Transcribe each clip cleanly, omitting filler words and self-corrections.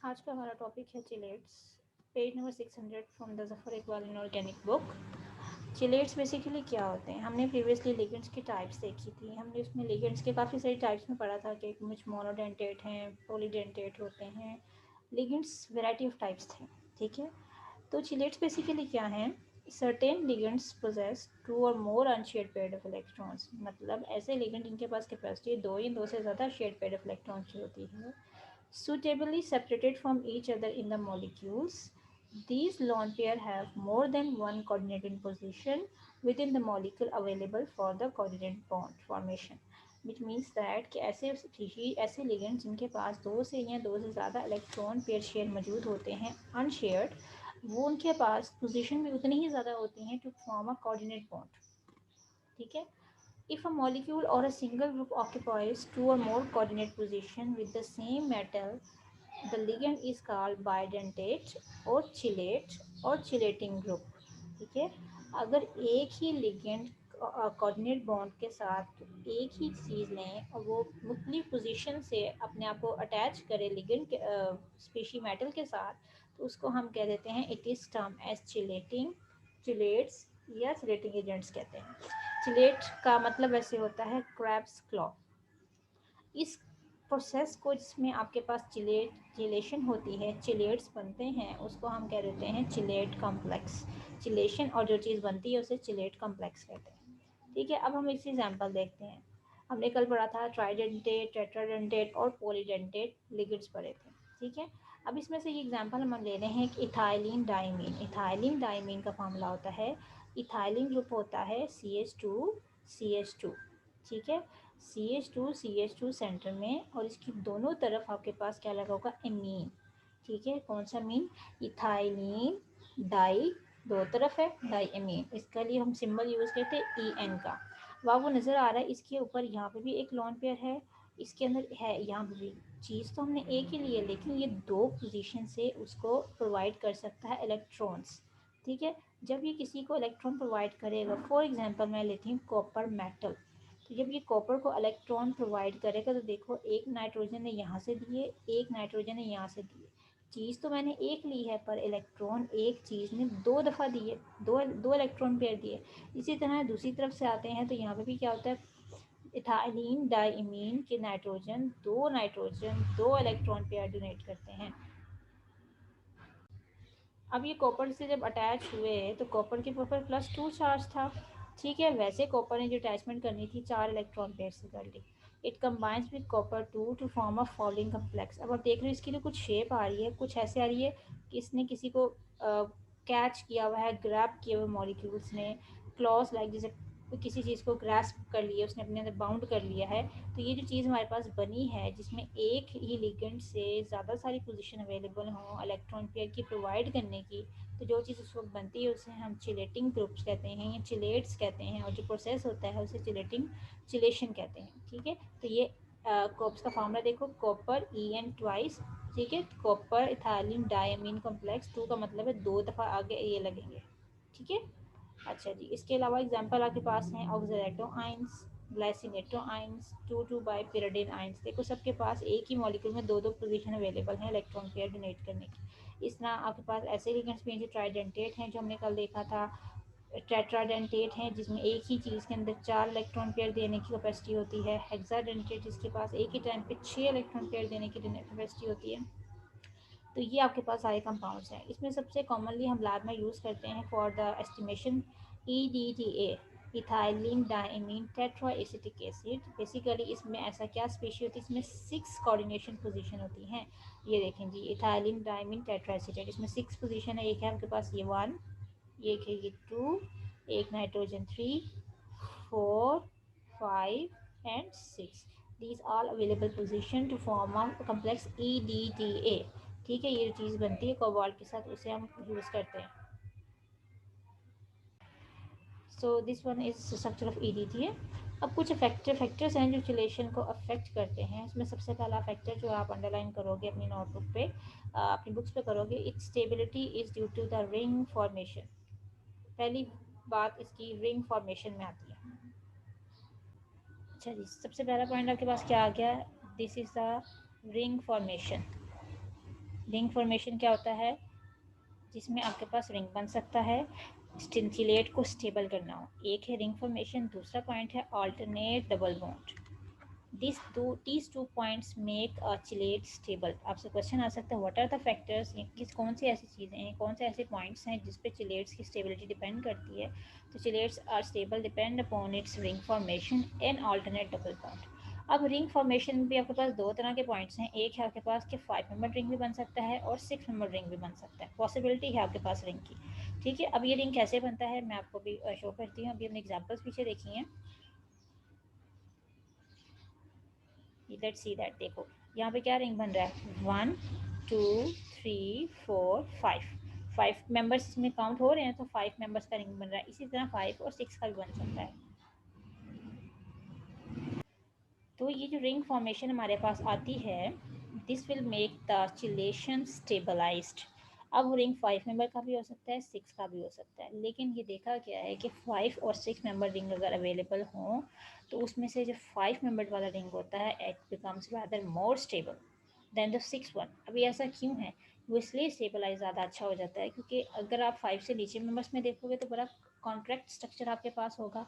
आज का हमारा टॉपिक है chelates. Page number 600 from the Zafar Iqbal inorganic book. Chelates basically क्या होते हैं? हमने प्रीवियसली लिगेंड्स की टाइप्स देखी थी। हमने उसमें लिगेंड्स के काफ़ी सारी टाइप्स में पढ़ा था कि कुछ मोनोडेंटेट हैं, पॉलीडेंटेट होते हैं। लिगेंड्स वैरायटी ऑफ टाइप्स थे, ठीक है। तो चिलेट्स बेसिकली क्या हैं? सर्टेन लिगेंड्स पोजेस टू और मोर अनशेयर्ड पेयर ऑफ इलेक्ट्रॉन्स, मतलब ऐसे लिगेंड जिनके पास कैपेसिटी दो या दो से ज़्यादा शेयर्ड पेयर ऑफ इलेक्ट्रॉन्स की होती है, suitably separated from each other in the molecules. These lone pair have more than one coordinating position within the molecule available for the coordinate bond formation. Which means that कि ऐसे species ऐसे ligand जिनके पास दो से या दो से ज़्यादा इलेक्ट्रॉन पेयर शेयर मौजूद होते हैं अनशेयर्ड, वो उनके पास पोजीशन भी उतनी ही ज़्यादा होती हैं to form a coordinate bond, ठीक है। If a molecule or a single group occupies two or more coordinate positions with the same metal, the ligand is called bidentate or chelate or chelating group, ठीक है। अगर एक ही ligand coordinate bond के साथ एक ही चीज़ लें और वो मुख्तलिफ पोजीशन से अपने आप को अटैच करे लिगेंड के स्पेशी मेटल के साथ, तो उसको हम कह देते हैं it is term as chelating, chelates या चिलेटिंग एजेंट्स कहते हैं। चिलेट का मतलब ऐसे होता है क्रैब्स क्लॉ। इस प्रोसेस को जिसमें आपके पास चिलेशन होती है, चिलेट्स बनते हैं, उसको हम कह देते हैं चिलेट कॉम्प्लेक्स। चिलेशन और जो चीज़ बनती है उसे चिलेट कॉम्प्लेक्स कहते हैं, ठीक है। अब हम इस एग्जांपल देखते हैं। हमने कल पढ़ा था ट्राइडेंटेट, टेट्राडेंटेट और पॉलीडेंटेट लिगेंड्स पढ़े थे, ठीक है। अब इसमें से ये एग्जांपल हम ले रहे हैं कि इथाइलिन डाइमीन। इथाइलिन डाइमीन का फार्मूला होता है, इथाइलिन ग्रुप होता है CH2 ठीक है। CH2 सेंटर में और इसकी दोनों तरफ आपके पास क्या लगा होगा? एमीन, ठीक है। कौन सा मीन? इथाइलिन डाई, दो तरफ है डाई एमीन, इसका लिए हम सिंबल यूज़ करते हैं EN का। वहाँ वो नज़र आ रहा है, इसके ऊपर यहाँ पे भी एक लॉन पेयर है, इसके अंदर है यहाँ पे भी। चीज़ तो हमने एक ही ली है, लेकिन ये दो पोजीशन से उसको प्रोवाइड कर सकता है इलेक्ट्रॉन्स, ठीक है। जब ये किसी को इलेक्ट्रॉन प्रोवाइड करेगा, फॉर एग्जांपल मैं लेती हूँ कॉपर मेटल, तो जब ये कॉपर को इलेक्ट्रॉन प्रोवाइड करेगा तो देखो एक नाइट्रोजन ने यहाँ से दिए, एक नाइट्रोजन ने यहाँ से दिए। चीज़ तो मैंने एक ली है पर इलेक्ट्रॉन एक चीज़ ने दो दफ़ा दिए, दो दो इलेक्ट्रॉन पेयर दिए। इसी तरह दूसरी तरफ से आते हैं तो यहाँ पे भी क्या होता है? इथाइलिन डाइमीन के नाइट्रोजन दो इलेक्ट्रॉन पेयर डोनेट करते हैं। अब ये कॉपर से जब अटैच हुए तो कॉपर के ऊपर +2 चार्ज था, ठीक है। वैसे कॉपर ने जो अटैचमेंट करनी थी 4 इलेक्ट्रॉन पेयर से कर ली। It combines with copper 2 to form a following complex. अब आप देख रहे हो इसकी जो कुछ शेप आ रही है, कुछ ऐसे आ रही है कि इसने किसी को कैच किया हुआ है, ग्रैब किए हुए मॉलिक्यूल्स ने, क्लॉज लाइक, जैसे किसी चीज़ को ग्रास्प कर लिया उसने, अपने अंदर बाउंड कर लिया है। तो ये जो चीज़ हमारे पास बनी है जिसमें एक ही लिगेंड से ज़्यादा सारी पोजीशन अवेलेबल हों इलेक्ट्रॉन पेयर की प्रोवाइड करने की, तो जो चीज़ उस वक्त बनती है उसे हम चिलेटिंग ग्रुप्स कहते हैं या चिलेट्स कहते हैं, और जो प्रोसेस होता है उसे चिलेशन कहते हैं, ठीक है। तो ये कॉप्स का फार्मूला देखो, कॉपर EN ट्वाइस, ठीक है। कॉपर इथाइलिन डायमीन कॉम्प्लेक्स 2 का मतलब है दो दफ़ा आगे ये लगेंगे, ठीक है। अच्छा जी, इसके अलावा एग्जांपल आपके पास हैं oxidato ions, glycinato ions, 2 bipyridine ions. देखो सबके पास एक ही मॉलिक्यूल में दो दो पोजीशन अवेलेबल हैं इलेक्ट्रॉन पेयर डोनेट करने की। इस तरह आपके पास ऐसे लिगेंड्स भी हैं जो ट्राइडेंटेट हैं, जो हमने कल देखा था। टेट्राडेंटेट हैं जिसमें एक ही चीज़ के अंदर 4 इलेक्ट्रॉन पेयर देने की कैपेसिटी होती है। हेक्साडेंटेट जिसके पास एक ही टाइम पे 6 इलेक्ट्रॉन पेयर देने की कैपेसिटी होती है। तो ये आपके पास सारे कंपाउंड्स हैं। इसमें सबसे कॉमनली हम लैब में यूज़ करते हैं for the estimation EDTA, ethylene diamine tetra acetic acid. Basically इसमें ऐसा क्या स्पेशी होती है? इसमें 6 कोऑर्डिनेशन पोजीशन होती हैं। ये देखें जी, इथाइलिन डाइमीन टेट्रा एसिटेट, इसमें 6 पोजीशन है। एक है आपके पास ये 1, एक है ये 2, एक nitrogen 3, 4, 5 and 6। These all available position to form a complex EDTA, ठीक है। ये जो चीज़ बनती है कोबाल्ट के साथ उसे हम यूज़ करते हैं। So this one is structure of EDTA। अब कुछ फैक्टर्स हैं जो चिलेशन को अफेक्ट करते हैं। इसमें सबसे पहला फैक्टर जो आप अंडरलाइन करोगे अपनी नोटबुक पे, अपनी बुक्स पे करोगे, its stability is due to the ring formation. पहली बात इसकी रिंग फॉर्मेशन में आती है। अच्छा जी, सबसे पहला पॉइंट आपके पास क्या आ गया? This is the ring formation. Ring formation क्या होता है? जिसमें आपके पास रिंग बन सकता है, चिलेट को स्टेबल करना हो। एक है रिंग फॉर्मेशन, दूसरा पॉइंट है alternate double bond. these two points make a chelate stable। आपसे क्वेश्चन आ सकता है व्हाट आर द फैक्टर्स, कौन सी ऐसी चीज़ें हैं, कौन से ऐसे पॉइंट्स हैं जिस पे चिलेट्स की स्टेबिलिटी डिपेंड करती है। तो chelates are stable depend upon its ring formation and alternate double bond. अब रिंग फॉर्मेशन में भी आपके पास दो तरह के पॉइंट्स हैं। एक है आपके पास कि 5 मेंबर रिंग भी बन सकता है और 6 मेंबर रिंग भी बन सकता है, पॉसिबिलिटी है आपके पास रिंग की। ठीक है, अब ये रिंग कैसे बनता है मैं आपको भी शो करती हूँ। अभी हमने एग्जाम्पल्स पीछे देखी हैं, लेट्स सी दैट। देखो यहाँ पे क्या रिंग बन रहा है, 1 2 3 4 5। 5 मेंबर्स इसमें काउंट हो रहे हैं, तो 5 मेंबर्स का रिंग बन रहा है। इसी तरह 5 और 6 का भी बन सकता है। तो ये जो रिंग फॉर्मेशन हमारे पास आती है, this will make the chelation stabilized. अब रिंग 5 मेंबर का भी हो सकता है, 6 का भी हो सकता है, लेकिन ये देखा गया है कि 5 और 6 मेंबर रिंग अगर अवेलेबल हों तो उसमें से जो 5 मेंबर वाला रिंग होता है it becomes rather more stable then the 6 one. अभी ऐसा क्यों है? वो इसलिए स्टेबलाइज ज़्यादा अच्छा हो जाता है क्योंकि अगर आप 5 से नीचे मेंबर्स में देखोगे तो बड़ा कॉन्ट्रैक्ट स्ट्रक्चर आपके पास होगा,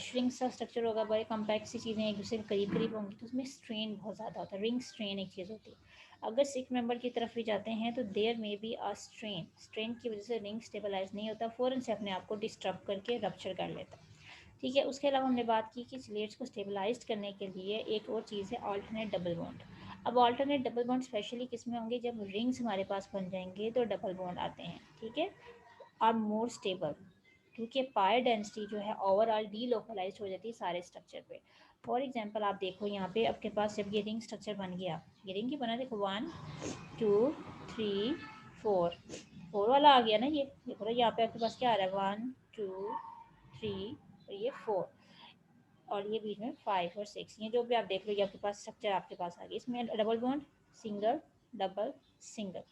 श्रिंक सा स्ट्रक्चर होगा, बड़े कम्पैक्ट सी चीज़ें एक दूसरे के करीब करीब होंगी, तो उसमें स्ट्रेन बहुत ज़्यादा होता है। रिंग स्ट्रेन एक चीज़ होती है। अगर 6 मेंबर की तरफ भी जाते हैं तो देयर में बी अ स्ट्रेन, स्ट्रेन की वजह से रिंग स्टेबलाइज नहीं होता, फ़ौरन से अपने आप को डिस्टर्ब करके रप्चर कर लेता है। ठीक है, उसके अलावा हमने बात की कि चिलेट्स को स्टेबलाइज करने के लिए एक और चीज़ है अल्टरनेट डबल बॉन्ड। अब अल्टरनेट डबल बॉन्ड स्पेशली किस में होंगे, जब रिंग्स हमारे पास बन जाएंगे तो डबल बॉन्ड आते हैं। ठीक है, आर मोर स्टेबल, क्योंकि पायर डेंसिटी जो है ओवरऑल डी लोकलाइज हो जाती है सारे स्ट्रक्चर पे। फॉर एग्जांपल आप देखो यहाँ पे आपके पास जब ये रिंग स्ट्रक्चर बन गया, ये रिंग ही बना, देखो 1 2 3 4, 4 वाला आ गया ना, ये देखो यहाँ पे आपके पास क्या आ रहा है, 1 2 3 और ये 4, और ये बीच में 5 और 6, ये जो भी आप देख लो ये आपके पास स्ट्रक्चर आपके पास आ गया। इसमें double bond, single, double, single.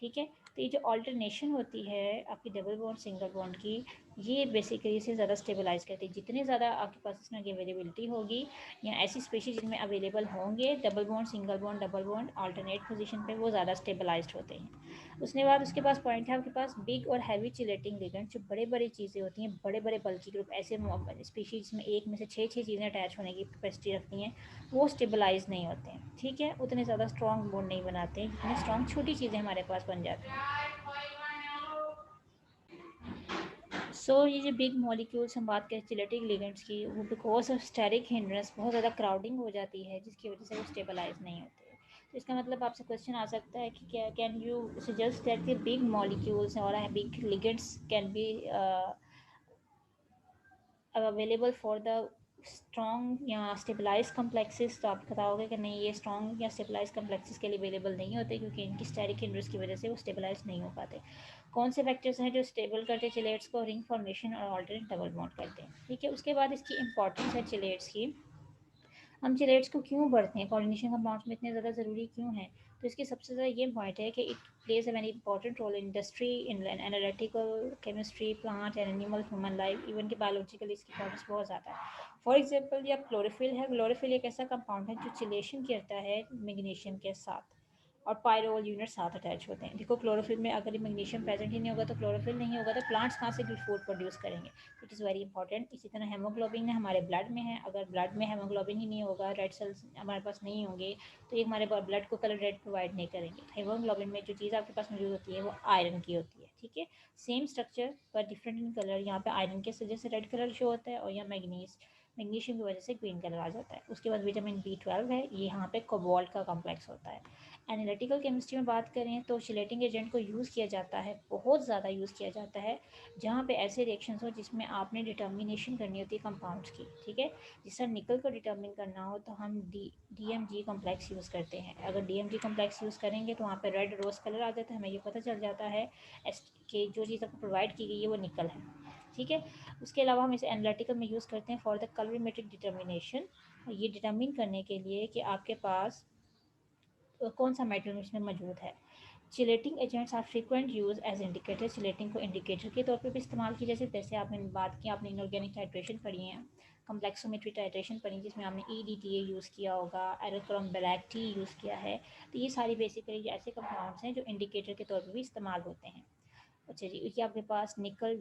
ठीक है, तो ये जो ऑल्टरनेशन होती है आपकी डबल बॉन्ड सिंगल बॉन्ड की, ये बेसिकली इसे ज़्यादा स्टेबलाइज करती है। जितने ज़्यादा आपके पास इसमें अवेलेबिलिटी होगी या ऐसी स्पीशीज जिनमें अवेलेबल होंगे double bond single bond double bond alternate position पे, वो ज़्यादा स्टेबलाइज्ड होते हैं। उसके बाद उसके पास पॉइंट है आपके पास बिग और हैवी चिलेटिंग लिगेंड, जो बड़े बड़े चीज़ें होती हैं, बड़े बड़े बल्कि ग्रुप, ऐसे स्पीशीज में एक में से छः छः चीज़ें अटैच होने की कैपेसिटी रखती हैं, वो स्टेबलाइज नहीं होते हैं। ठीक है, उतने ज़्यादा स्ट्रॉन्ग बॉन्ड नहीं बनाते हैं जितने स्ट्रॉन्ग छोटी चीज़ें हमारे पास बन जाती हैं। ये जो बिग मॉलिक्यूल्स हम बात करें चिलेटिक लिगेंड्स की, वो बिकॉज ऑफ स्टेरिक हिंड्रेंस बहुत ज़्यादा क्राउडिंग हो जाती है जिसकी वजह से वो स्टेबलाइज नहीं होते। तो इसका मतलब आपसे क्वेश्चन आ सकता है कि क्या कैन यू सजेस्ट दैट कि बिग मॉलिक्यूल्स और big ligands can be available for the strong या स्टेबलाइज कम्प्लेक्सेस। तो आप बताओगे कि नहीं, ये स्ट्रॉन्ग या स्टेबलाइज कम्प्लेक्सेस के लिए अवेलेबल नहीं होते क्योंकि इनकी स्टेरिक हिंड्रेंस की वजह से वो स्टेबलाइज नहीं हो पाते। कौन से फैक्टर्स हैं जो स्टेबल करते हैं चिलेट्स को, रिंग फॉर्मेशन और ऑल्टरनेट डबल बॉन्ड करते हैं। ठीक है, उसके बाद इसकी इंपॉर्टेंस है चिलेट्स की, हम चिलेट्स को क्यों बढ़ते हैं, कोऑर्डिनेशन कंपाउंड्स में इतने ज़्यादा ज़रूरी क्यों है। तो इसकी सबसे ज़्यादा ये पॉइंट है कि it plays a very important role in industry, in analytical chemistry, plant and animal, human life, even कि बायोलॉजिकली इसकी इंपॉर्टेंस बहुत ज़्यादा है। फॉर एग्जाम्पल या क्लोरोफिल है, क्लोरोफिल एक ऐसा कंपाउंड है जो चिलेशन करता है मैग्नीशियम के साथ, और पायरोल यूनिट साथ अटैच होते हैं। देखो क्लोरोफिल में अगर मैग्नीशियम प्रेजेंट ही नहीं होगा तो क्लोरोफिल नहीं होगा, तो प्लांट्स कहाँ से फूड प्रोड्यूस करेंगे। It is very important. इसी तरह हेमोग्लोबिन है, हमारे ब्लड में है, अगर ब्लड में हेमोग्लोबिन ही नहीं होगा, रेड सेल्स हमारे पास नहीं होंगे, तो ये हमारे ब्लड को कलर रेड प्रोवाइड नहीं करेंगे। हेमोग्लोबिन में जो चीज़ आपके पास मौजूद होती है वो आयरन की होती है। ठीक है, सेम स्ट्रक्चर पर डिफरेंट इन कलर, यहाँ पे आयरन के वजह से रेड कलर शो होता है और यहाँ मैग्नीशियम की वजह से ग्रीन कलर आ जाता है। उसके बाद विटामिन B12 है, ये यहाँ पे कोबाल्ट का कॉम्प्लेक्स होता है। एनालिटिकल केमिस्ट्री में बात करें तो चिलेटिंग एजेंट को यूज़ किया जाता है, बहुत ज़्यादा यूज़ किया जाता है, जहाँ पे ऐसे रिएक्शंस हो जिसमें आपने डिटर्मिनेशन करनी होती है कंपाउंड्स की। ठीक है, जिस तरह निकल को डिटर्मिन करना हो तो हम DMG कॉम्प्लेक्स यूज़ करते हैं। अगर DMG कॉम्प्लेक्स यूज़ करेंगे तो वहाँ पे रेड रोज कलर आ जाता है, हमें ये पता चल जाता है कि जो चीज़ आपको प्रोवाइड की गई है वो निकल है। ठीक है, उसके अलावा हम इसे एनालिटिकल में यूज़ करते हैं फॉर द कलरीमेट्रिक डिटर्मिनेशन, ये डिटर्मिन करने के लिए कि आपके पास कौन सा मेटल इसमें मौजूद है। Chelating agents are frequent use as indicator, chelating को इंडिकेटर के तौर पे भी इस्तेमाल की जैसे आपने बात की, आपने इनऑर्गेनिक हाइड्रेशन पढ़ी है, कम्प्लेक्सोमेट्री टाइट्रेशन पढ़ी जिसमें हमने EDTA यूज़ किया होगा, एरोक्रोम ब्लैक टी यूज़ किया है। तो ये सारी बेसिकली ऐसे कंपाउंड्स हैं जो इंडिकेटर के तौर पर भी इस्तेमाल होते हैं। अच्छा जी, ये आपके पास निकल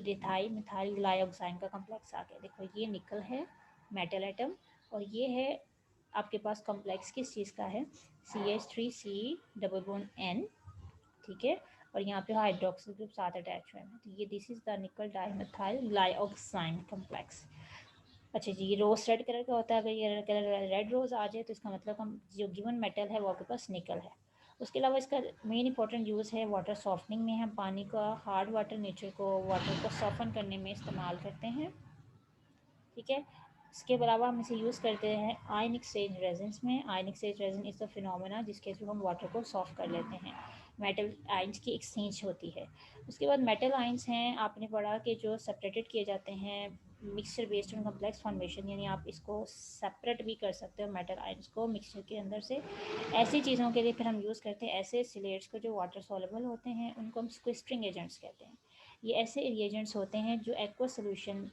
डिथाई मिथाइल ग्लाइऑक्साइन का कम्प्लेक्स आ गया। देखो ये निकल है मेटल एटम, और ये है आपके पास कॉम्प्लेक्स किस चीज़ का है, CH3C डबल बॉन्ड N, ठीक है, और यहाँ पे हाइड्रोक्सिल ग्रुप साथ अटैच हुए हैं। तो ये दिस इज़ द निकल डाइमिथाइल ग्लाइऑक्साइन कॉम्प्लेक्स। अच्छा जी, ये रोज़ रेड कलर का होता है। अगर ये कलर रेड रोज़ आ जाए तो इसका मतलब हम जो गिवन मेटल है वो आपके पास निकल है। उसके अलावा इसका मेन इंपॉर्टेंट यूज़ है वाटर सॉफ्टनिंग में। हम पानी का हार्ड वाटर नेचर को वाटर को सॉफ्टन करने में इस्तेमाल करते हैं, ठीक है। इसके अलावा हम इसे यूज़ करते हैं आयन एक्सचेंज रेजन्स में। Ion exchange resin is the phenomena जिसके थ्रू हम वाटर को सॉफ्ट कर लेते हैं। मेटल आयंस की एक्सचेंज होती है। उसके बाद मेटल आयंस हैं, आपने पढ़ा कि जो सेपरेटेड किए जाते हैं mixture based on complex formation, यानी आप इसको सेपरेट भी कर सकते हो मेटल आयंस को मिक्सचर के अंदर से। ऐसी चीज़ों के लिए फिर हम यूज़ करते हैं ऐसे सिलेट्स को जो वाटर सॉल्युबल होते हैं, उनको हम स्क्विस्टरिंग एजेंट्स कहते हैं। ये ऐसे रिएजेंट्स होते हैं जो एक्वा सोल्यूशन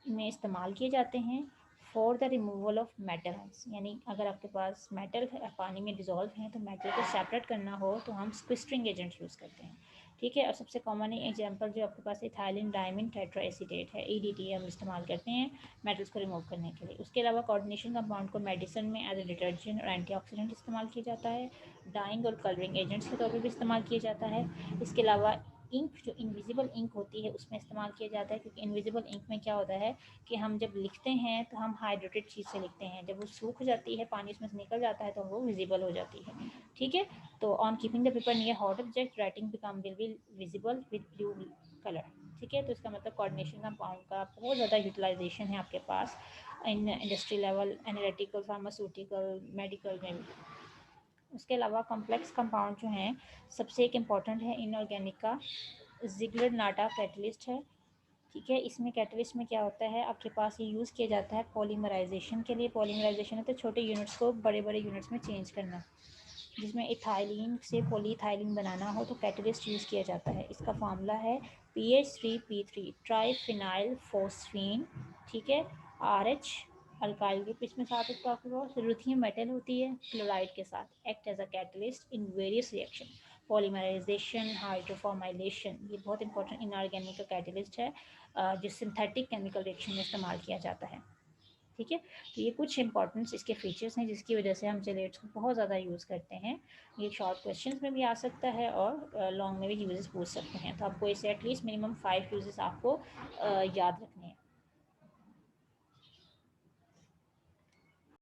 में इस्तेमाल किए जाते हैं for the removal of metal ions. यानी अगर आपके पास मेटल है पानी में डिज़ोल्व हैं तो मेटल को सेपरेट करना हो तो हम स्क्विस्टरिंग एजेंट यूज़ करते हैं, ठीक है। और सबसे कॉमन एग्जांपल जो आपके पास इथाइलिन डायमिन टेट्राएसीटेट है, EDTA हम इस्तेमाल करते हैं मेटल्स को रिमूव करने के लिए। उसके अलावा कोऑर्डिनेशन कंपाउंड को मेडिसिन में एज ए डिटर्जेंट और एंटीऑक्सीडेंट इस्तेमाल किया जाता है। डाइंग और कलरिंग एजेंट्स के तौर पर भी इस्तेमाल किया जाता है। इसके अलावा इंक जो इनविजिबल इंक होती है उसमें इस्तेमाल किया जाता है, क्योंकि इनविजिबल इंक में क्या होता है कि हम जब लिखते हैं तो हम हाइड्रेटेड चीज़ से लिखते हैं, जब वो सूख जाती है पानी उसमें से निकल जाता है तो वो विजिबल हो जाती है, ठीक है। तो on keeping the paper near hot object writing become will be visible with blue colour, ठीक है। तो इसका मतलब कोऑर्डिनेशन कंपाउंड का बहुत ज़्यादा यूटिलाइजेशन है आपके पास in industry level, analytical, pharmaceutical, medical में भी। उसके अलावा कॉम्प्लेक्स कंपाउंड जो हैं सबसे एक इम्पॉर्टेंट है इनऑर्गेनिक का जिगलर नाटा कैटलिस्ट है, ठीक है। इसमें कैटलिस्ट में क्या होता है, आपके पास ये यूज़ किया जाता है पॉलीमराइजेशन के लिए। पॉलीमराइजेशन है तो छोटे यूनिट्स को बड़े बड़े यूनिट्स में चेंज करना, जिसमें इथाइलिन से पॉलीइथाइलिन बनाना हो तो कैटलिस्ट यूज़ किया जाता है। इसका फार्मूला है PH3P3 ट्राईफिनाइल फोस्फीन, ठीक है, RH अल्काइल ग्रुप इसमें साथ एक लिथियम मेटल होती है क्लोराइड के साथ, act as a catalyst in various reaction, polymerization, hydroformylation. ये बहुत इंपॉर्टेंट इनऑर्गेनिक का कैटलिस्ट है जो सिंथेटिक केमिकल रिएक्शन में इस्तेमाल किया जाता है, ठीक है। तो ये कुछ इंपॉर्टेंट्स इसके फीचर्स हैं जिसकी वजह से हम चेलेट्स को बहुत ज़्यादा यूज़ करते हैं। ये शॉर्ट क्वेश्चंस में भी आ सकता है और लॉन्ग में भी यूजेस पूछ सकते हैं, तो आपको इसे एटलीस्ट मिनिमम 5 यूजेस आपको याद रखने हैं।